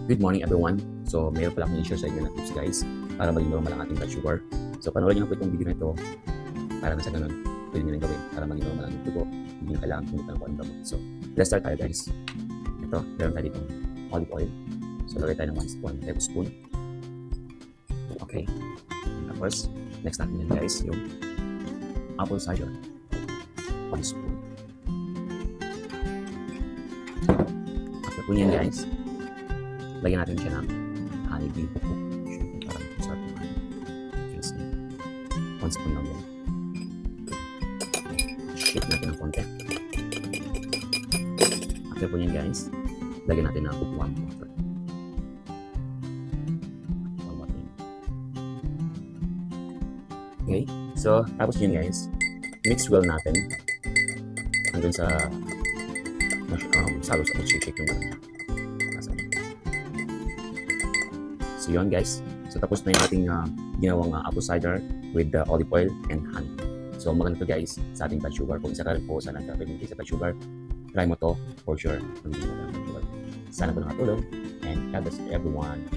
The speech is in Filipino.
Good morning everyone. So mayroon pala akong i-share sa inyo na tips guys para maging normal ang ating blood sugar. So panoorin niyo po itong video na ito para na sa ganun pwede niyo rin gawin para maging normal ang dugo. Hindi niyo kailangan pumunta ng kung anong gamot. So let's start tayo guys. Ito, meron tayo ditong olive oil. So lagay tayo ng 1 tablespoon. Okay. Tapos next natin yan guys yung apple cider. 1 spoon. After po yan guys, lagyan natin siya ng honeybee. Parang sarap naman. Just 1 spoon lang yan. Shake natin ng konti. After po yan guys, lagyan natin ng warm water. Okay, so tapos yun guys, mix well natin hanggang sa salos at shake yung gano'n. So yun guys, so tapos na yung ating ginawang apple cider with the olive oil and honey. So maganda to guys sa ating blood sugar. Kung isa ka rin po sa nagka-pregnant sa blood sugar, try mo to for sure. Hindi mo blood sugar. Sana po nakatulong and God bless everyone.